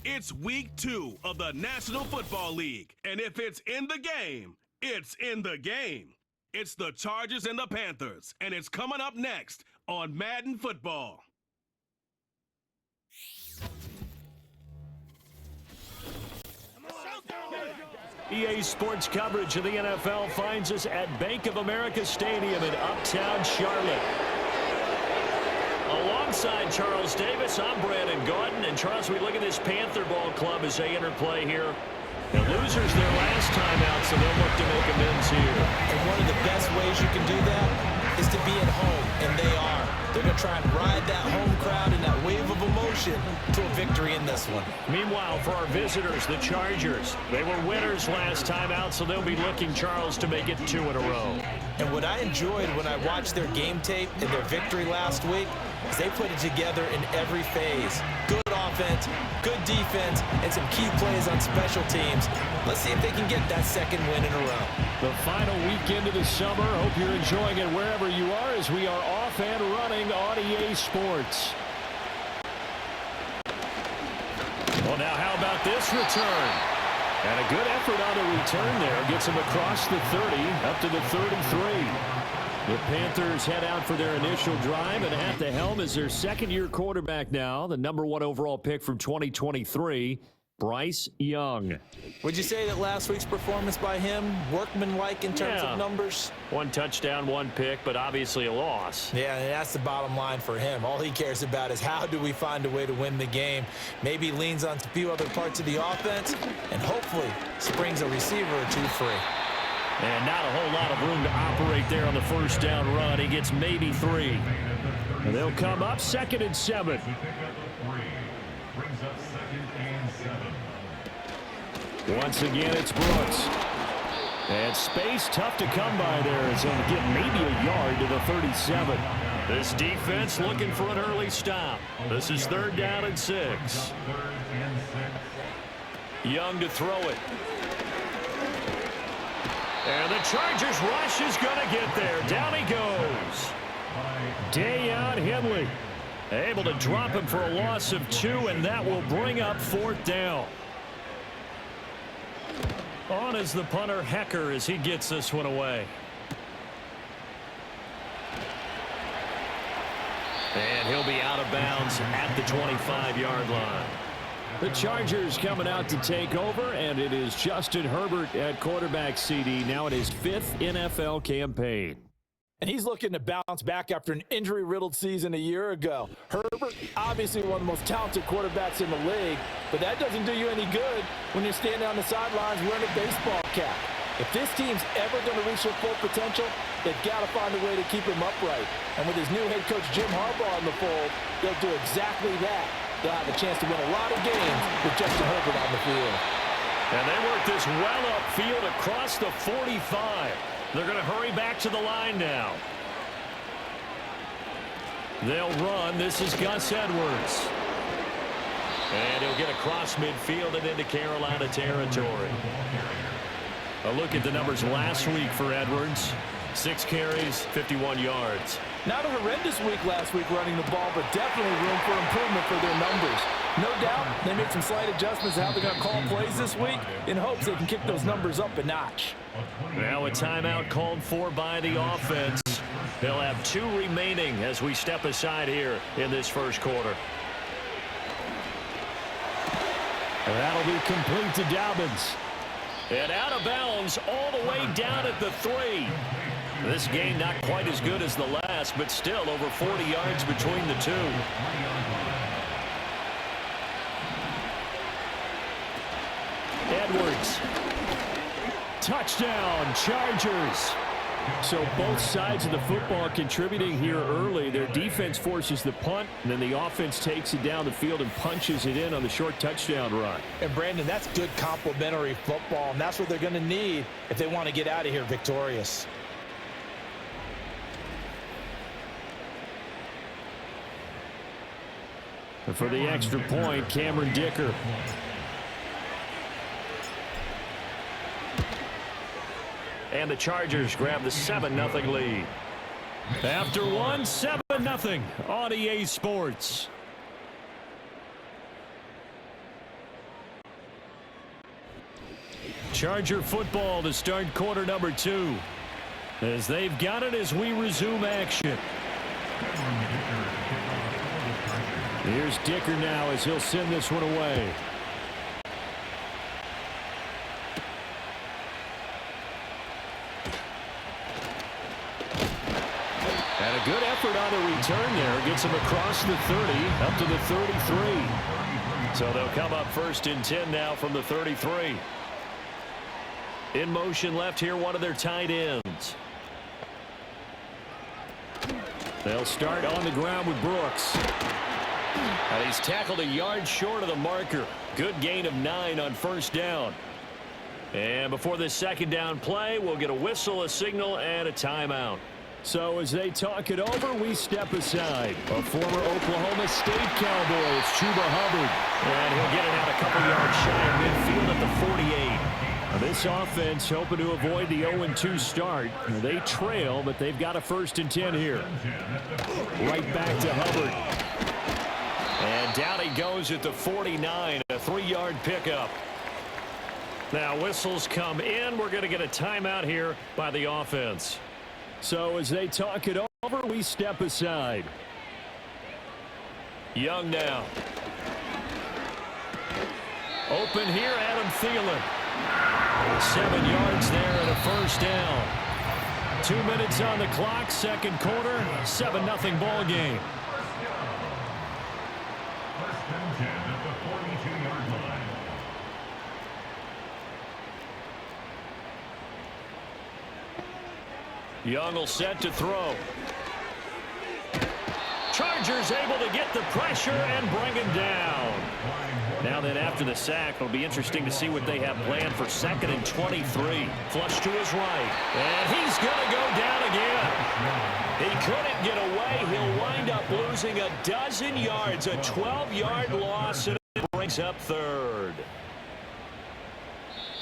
It's week 2 of the National Football League. And if it's in the game, it's in the game. It's the Chargers and the Panthers. And it's coming up next on Madden Football. EA Sports coverage of the NFL finds us at Bank of America Stadium in Uptown Charlotte. Alongside Charles Davis, I'm Brandon Gordon. And Charles, we look at this Panther ball club as they enter play here. The losers their last time out, so they'll look to make amends here. And one of the best ways you can do that is to be at home, and they are. They're going to try and ride that home crowd and that wave of emotion to a victory in this one. Meanwhile, for our visitors, the Chargers, they were winners last time out, so they'll be looking, Charles, to make it 2 in a row. And what I enjoyed when I watched their game tape and their victory last week is they put it together in every phase. Good offense, good defense, and some key plays on special teams. Let's see if they can get that second win in a row. The final weekend of the summer. Hope you're enjoying it wherever you are as we are off and running on EA Sports. Well, now how about this return? And a good effort on the return there. Gets him across the 30, up to the 33. The Panthers head out for their initial drive, and at the helm is their second-year quarterback now, the number 1 overall pick from 2023, Bryce Young. Would you say that last week's performance by him, workmanlike in terms of numbers? 1 touchdown, 1 pick, but obviously a loss. Yeah, and that's the bottom line for him. All he cares about is how do we find a way to win the game. Maybe leans on a few other parts of the offense, and hopefully springs a receiver or 2 free. And not a whole lot of room to operate there on the first down run. He gets maybe 3. And they'll come up 2nd and 7. Once again, it's Brooks. And space tough to come by there as he'll get maybe a yard to the 37. This defense looking for an early stop. This is 3rd down and 6. Young to throw it. And the Chargers rush is going to get there. Down he goes. Dayon Henley able to drop him for a loss of 2, and that will bring up 4th down. On is the punter Hecker as he gets this one away. And he'll be out of bounds at the 25-yard line. The Chargers coming out to take over, and it is Justin Herbert at quarterback CD now in his 5th NFL campaign. And he's looking to bounce back after an injury-riddled season a year ago. Herbert, obviously one of the most talented quarterbacks in the league, but that doesn't do you any good when you're standing on the sidelines wearing a baseball cap. If this team's ever going to reach their full potential, they've got to find a way to keep him upright. And with his new head coach Jim Harbaugh in the fold, they'll do exactly that. They'll have a chance to win a lot of games with Justin Herbert on the field. And they work this well upfield across the 45. They're going to hurry back to the line now. They'll run. This is Gus Edwards. And he'll get across midfield and into Carolina territory. A look at the numbers last week for Edwards. 6 carries, 51 yards. Not a horrendous week last week running the ball, but definitely room for improvement for their numbers. No doubt they made some slight adjustments to how they're going to call plays this week in hopes they can kick those numbers up a notch. Now a timeout called for by the offense. They'll have 2 remaining as we step aside here in this first quarter. And that'll be complete to Dobbins. And out of bounds all the way down at the 3. This game not quite as good as the last, but still over 40 yards between the 2. Edwards. Touchdown, Chargers. So both sides of the football contributing here early. Their defense forces the punt, and then the offense takes it down the field and punches it in on the short touchdown run. And, Brandon, that's good complementary football, and that's what they're going to need if they want to get out of here victorious. And for the extra point, Cameron Dicker. And the Chargers grab the 7-0 lead. After 1, 7-0 on EA Sports. Charger football to start quarter number 2. As they've got it as we resume action. Here's Dicker now as he'll send this one away. And a good effort on the return there. Gets him across the 30, up to the 33. So they'll come up first and 10 now from the 33. In motion left here, one of their tight ends. They'll start on the ground with Brooks. And he's tackled a yard short of the marker. Good gain of 9 on first down. And before this second down play, we'll get a whistle, a signal, and a timeout. So as they talk it over, we step aside. A former Oklahoma State Cowboy, it's Chuba Hubbard. And he'll get it out a couple yards shy of midfield at the 48. Now this offense hoping to avoid the 0-2 start. They trail, but they've got a first and 10 here. Right back to Hubbard. And down he goes at the 49, a 3-yard pickup. Now whistles come in. We're going to get a timeout here by the offense. So as they talk it over, we step aside. Young now. Open here, Adam Thielen. 7 yards there and a first down. 2 minutes on the clock, second quarter, 7-0 ball game. Young will set to throw. Chargers able to get the pressure and bring him down. Now then, after the sack, it'll be interesting to see what they have planned for 2nd and 23. Flush to his right. And he's going to go down again. He couldn't get away. He'll wind up losing a dozen yards, a 12-yard loss, and it brings up 3rd.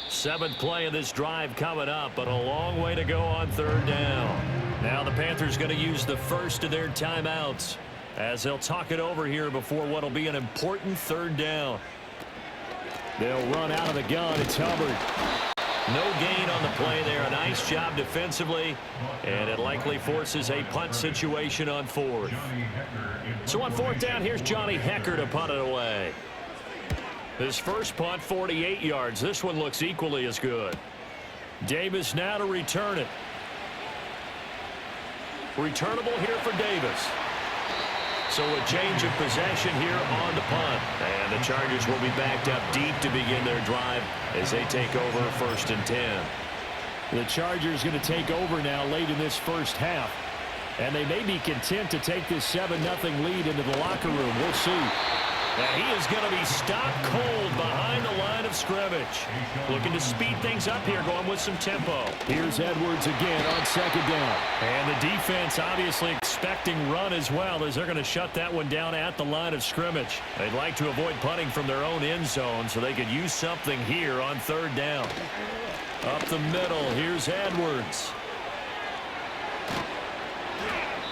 7th play of this drive coming up, but a long way to go on 3rd down. Now the Panthers going to use the first of their timeouts as they'll talk it over here before what will be an important 3rd down. They'll run out of the gun. It's Hubbard. No gain on the play there. A nice job defensively, and it likely forces a punt situation on 4th. So on 4th down, here's Johnny Hecker to punt it away. His first punt, 48 yards. This one looks equally as good. Davis now to return it. Returnable here for Davis. So a change of possession here on the punt. And the Chargers will be backed up deep to begin their drive as they take over 1st and 10. The Chargers going to take over now late in this first half. And they may be content to take this 7-0 lead into the locker room. We'll see. And he is going to be stopped cold behind the line of scrimmage. Looking to speed things up here, going with some tempo. Here's Edwards again on 2nd down. And the defense obviously expecting run as well, as they're going to shut that one down at the line of scrimmage. They'd like to avoid punting from their own end zone so they could use something here on 3rd down. Up the middle, here's Edwards.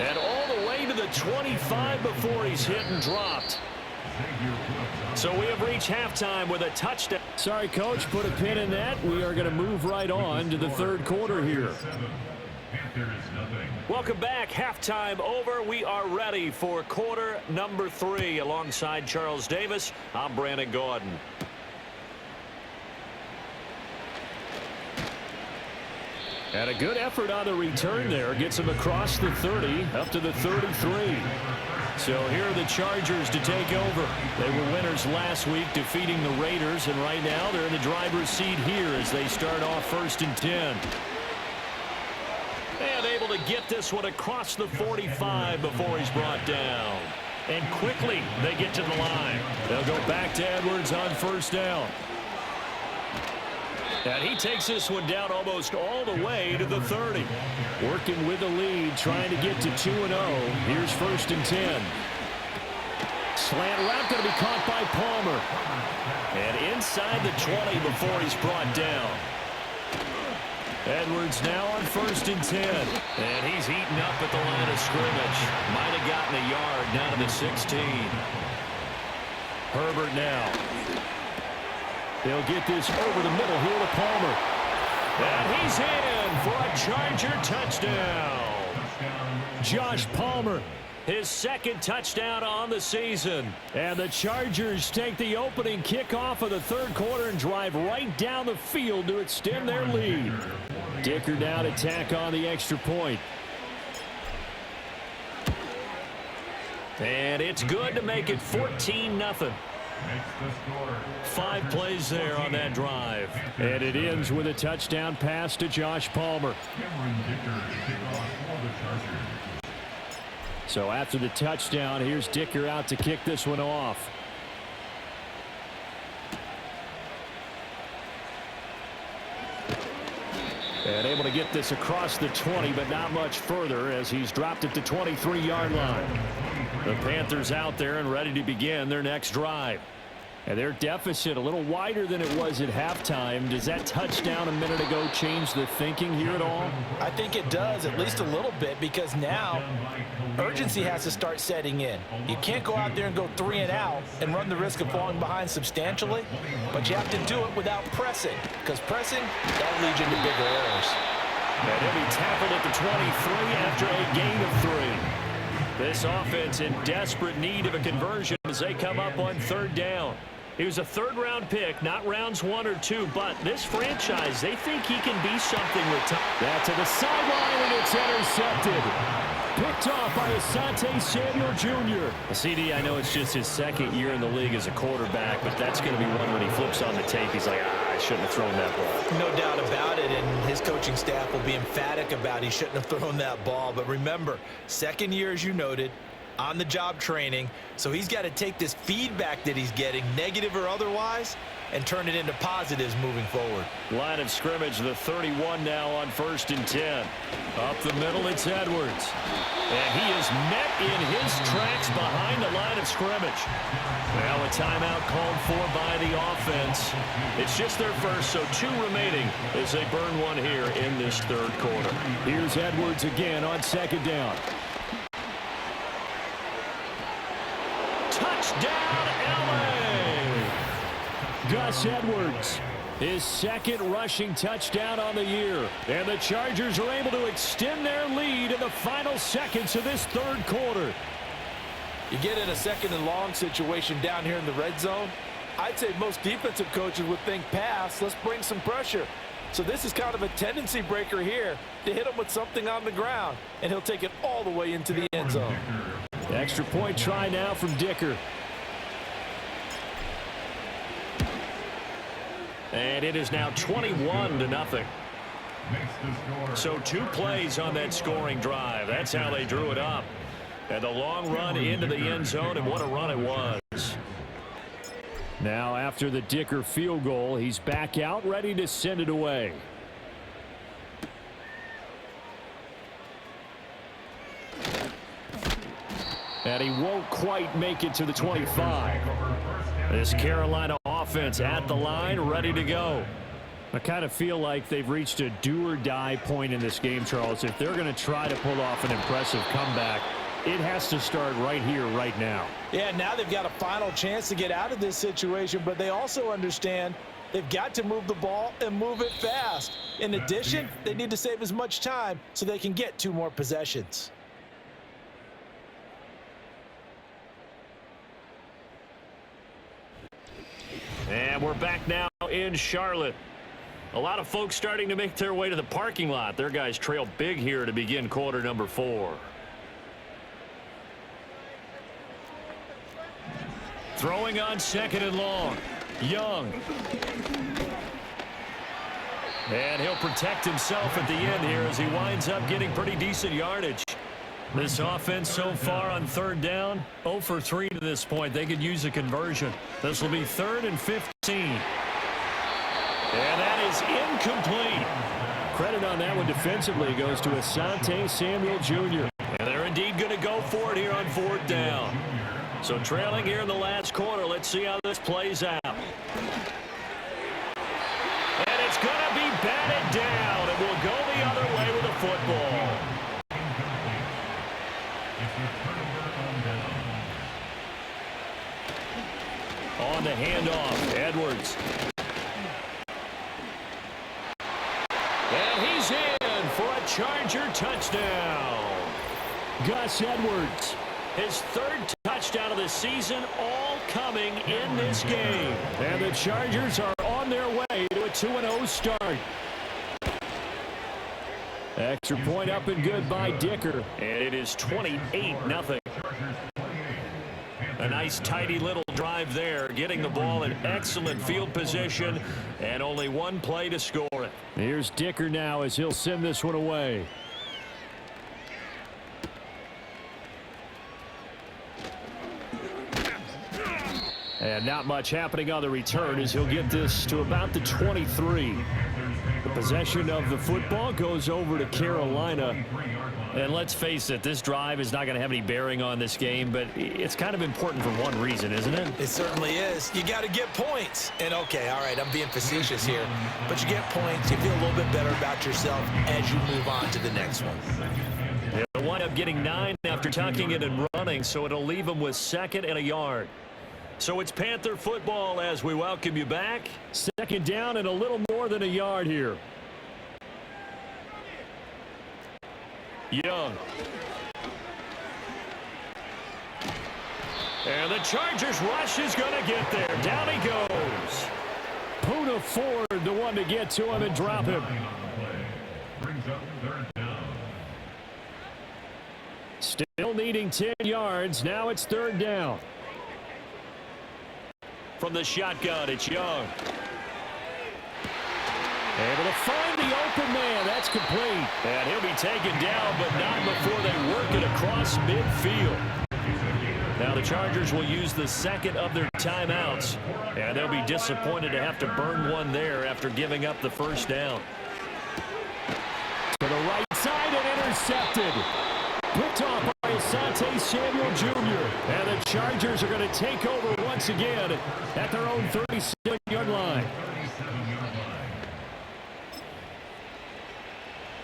And all the way to the 25 before he's hit and dropped. So we have reached halftime with a touchdown. Sorry, Coach, put a pin in that. We are going to move right on to the 3rd quarter here. Welcome back. Halftime over. We are ready for quarter number 3. Alongside Charles Davis, I'm Brandon Gordon. And a good effort on the return there. Gets him across the 30, up to the 33. So here are the Chargers to take over. They were winners last week, defeating the Raiders, and right now they're in the driver's seat here as they start off 1st and 10. And able to get this one across the 45 before he's brought down. And quickly they get to the line. They'll go back to Edwards on 1st down. And he takes this one down almost all the way to the 30. Working with the lead, trying to get to 2-0. Here's 1st and 10. Slant route going to be caught by Palmer. And inside the 20 before he's brought down. Edwards now on 1st and 10. And he's eaten up at the line of scrimmage. Might have gotten a yard down to the 16. Herbert now. They'll get this over the middle here to Palmer. And he's in for a Charger touchdown. Josh Palmer, his second touchdown on the season. And the Chargers take the opening kickoff of the third quarter and drive right down the field to extend their lead. Dicker now to tack on the extra point. And it's good to make it 14-0. 5 plays there on that drive. And it ends with a touchdown pass to Josh Palmer. So after the touchdown, here's Dicker out to kick this one off. And able to get this across the 20, but not much further as he's dropped it to 23-yard line. The Panthers out there and ready to begin their next drive. And their deficit a little wider than it was at halftime. Does that touchdown a minute ago change the thinking here at all? I think it does, at least a little bit, because now urgency has to start setting in. You can't go out there and go 3 and out and run the risk of falling behind substantially, but you have to do it without pressing, because pressing, that leads you into bigger errors. And he'll be tackled at the 23 after a gain of 3. This offense in desperate need of a conversion as they come up on third down. He was a third-round pick, not rounds 1 or 2, but this franchise, they think he can be something with time. That to the sideline, and it's intercepted. Picked off by Asante Samuel Jr. CD, I know it's just his second year in the league as a quarterback, but that's going to be one when he flips on the tape. He's like, I shouldn't have thrown that ball. No doubt about it, and his coaching staff will be emphatic about he shouldn't have thrown that ball. But remember, second year, as you noted, on-the-job training, so he's got to take this feedback that he's getting, negative or otherwise, and turn it into positives moving forward. Line of scrimmage, the 31 now on 1st and 10. Up the middle, it's Edwards. And he is met in his tracks behind the line of scrimmage. Now a timeout called for by the offense. It's just their first, so 2 remaining as they burn one here in this third quarter. Here's Edwards again on 2nd down. Touchdown, LA! Gus Edwards, his second rushing touchdown on the year. And the Chargers are able to extend their lead in the final seconds of this third quarter. You get in a 2nd and long situation down here in the red zone, I'd say most defensive coaches would think pass, let's bring some pressure. So this is kind of a tendency breaker here to hit him with something on the ground, and he'll take it all the way into the end zone. Extra point try now from Dicker. And it is now 21-0. So 2 plays on that scoring drive. That's how they drew it up. And a long run into the end zone, and what a run it was. Now after the Dicker field goal, he's back out ready to send it away. And he won't quite make it to the 25. This Carolina offense at the line, ready to go. I kind of feel like they've reached a do-or-die point in this game, Charles. If they're going to try to pull off an impressive comeback, it has to start right here, right now. Yeah, now they've got a final chance to get out of this situation, but they also understand they've got to move the ball and move it fast. In addition, they need to save as much time so they can get 2 more possessions. And we're back now in Charlotte. A lot of folks starting to make their way to the parking lot. Their guys trail big here to begin quarter number 4. Throwing on 2nd and long. Young. And he'll protect himself at the end here as he winds up getting pretty decent yardage. This offense so far on 3rd down, 0 for 3 to this point. They could use a conversion. This will be 3rd and 15. And that is incomplete. Credit on that one defensively goes to Asante Samuel Jr. And they're indeed going to go for it here on 4th down. So trailing here in the last quarter. Let's see how this plays out. And it's going to be batted down. It will go the other way with the football. On the handoff, Edwards. Charger touchdown. Gus Edwards, his third touchdown of the season, all coming in this game. And the Chargers are on their way to a 2-0 start. Extra point up and good by Dicker. And it is 28-0. A nice tidy little drive there, getting the ball in excellent field position, and only one play to score it. Here's Dicker now as he'll send this one away. And not much happening on the return as he'll get this to about the 23. The possession of the football goes over to Carolina. And let's face it, this drive is not going to have any bearing on this game, but it's kind of important for one reason, isn't it? It certainly is. You got to get points. And, okay, all right, I'm being facetious here, but you get points, you feel a little bit better about yourself as you move on to the next one. They'll wind up getting 9 after tucking it and running, so it'll leave them with 2nd and a yard. So it's Panther football as we welcome you back. 2nd down and a little more than a yard here. Young. And the Chargers rush is going to get there. Down he goes. Puna Ford, the one to get to him and drop him. Still needing 10 yards. Now it's 3rd down. From the shotgun, it's Young. Able to find the open man. That's complete. And he'll be taken down, but not before they work it across midfield. Now the Chargers will use the 2nd of their timeouts. And they'll be disappointed to have to burn one there after giving up the 1st down. To the right side and intercepted. Picked off by Asante Samuel Jr. And the Chargers are going to take over once again at their own 37-yard line.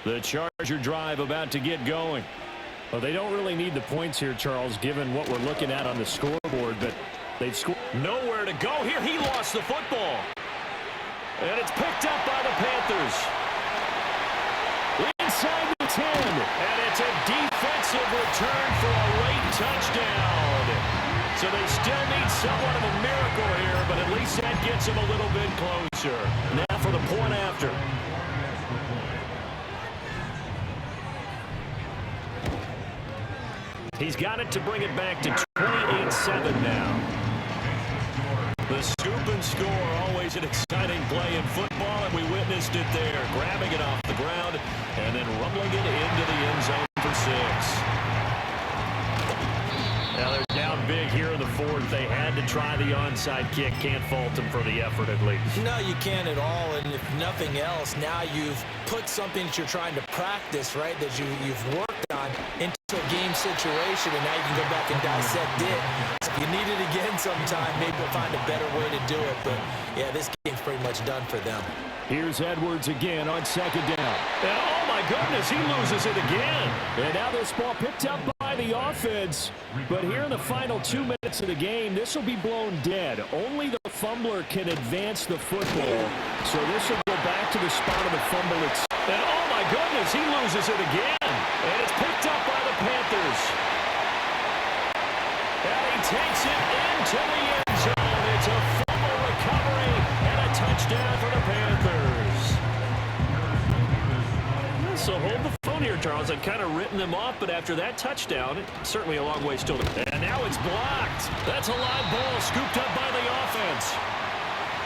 The Charger drive about to get going. Well, they don't really need the points here, Charles, given what we're looking at on the scoreboard, but they've scored. Nowhere to go here. He lost the football. And it's picked up by the Panthers. Inside the 10. And it's a defensive return for a late touchdown. So they still need somewhat of a miracle here, but at least that gets them a little bit closer. Now for the point after. He's got it to bring it back to 28-7 now. The scoop and score, always an exciting play in football, and we witnessed it there. Grabbing it off the ground and then rumbling it into the end zone for 6. Now they're down big here in the 4th. They had to try the onside kick. Can't fault them for the effort at least. No, you can't at all. And if nothing else, now you've put something that you're trying to practice, right, that you've worked on into a game situation, and now you can go back and dissect it. So if you need it again sometime, maybe we'll find a better way to do it. But, yeah, this game's pretty much done for them. Here's Edwards again on 2nd down. And, oh, my goodness, he loses it again. And now this ball picked up by the offense. But here in the final 2 minutes of the game, this will be blown dead. Only the fumbler can advance the football. So this will go back to the spot of the fumble. And, oh, my goodness, he loses it again. And it's picked up by the Panthers. And he takes it into the end zone. It's a fumble recovery and a touchdown for the Panthers. So hold the phone here, Charles. I've kind of written them off, but after that touchdown, it's certainly a long way still. And now it's blocked. That's a live ball scooped up by the offense.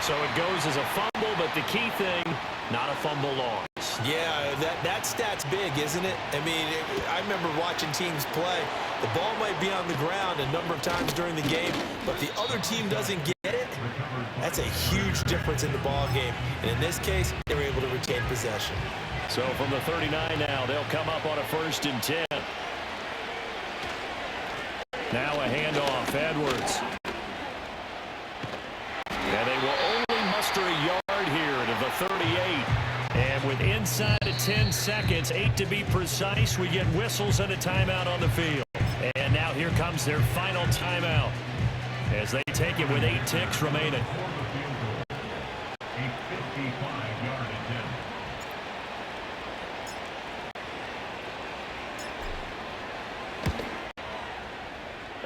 So it goes as a fumble, but the key thing, not a fumble loss. Yeah, that stat's big, isn't it? I mean, I remember watching teams play. The ball might be on the ground a number of times during the game, but the other team doesn't get it. That's a huge difference in the ball game. And in this case, they were able to retain possession. So from the 39 now, they'll come up on a 1st and 10. Now a handoff, Edwards. And they will only muster a yard here to the 38. And with inside of 10 seconds, 8 to be precise, we get whistles and a timeout on the field. And now here comes their final timeout as they take it with 8 ticks remaining.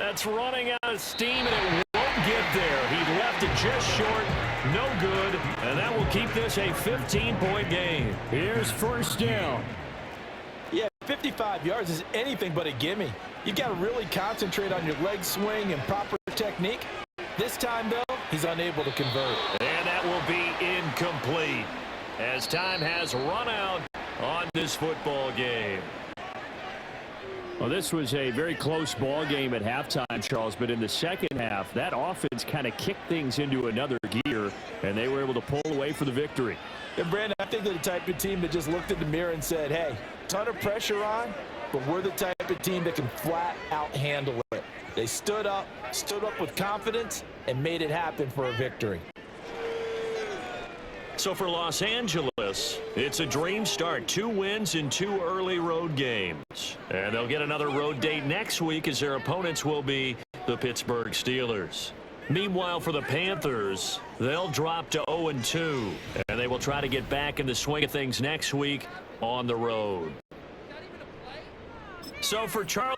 That's running out of steam, and it won't get there. He left it just short. No good. And that will keep this a 15-point game. Here's first down. Yeah, 55 yards is anything but a gimme. You've got to really concentrate on your leg swing and proper technique. This time, though, he's unable to convert. And that will be incomplete as time has run out on this football game. Well, this was a very close ball game at halftime, Charles, but in the second half, that offense kind of kicked things into another gear, and they were able to pull away for the victory. And, Brandon, I think they're the type of team that just looked in the mirror and said, hey, ton of pressure on, but we're the type of team that can flat out handle it. They stood up with confidence, and made it happen for a victory. So for Los Angeles, it's a dream start. 2 wins in 2 early road games. And they'll get another road date next week as their opponents will be the Pittsburgh Steelers. Meanwhile, for the Panthers, they'll drop to 0-2. And they will try to get back in the swing of things next week on the road. So for Charlie.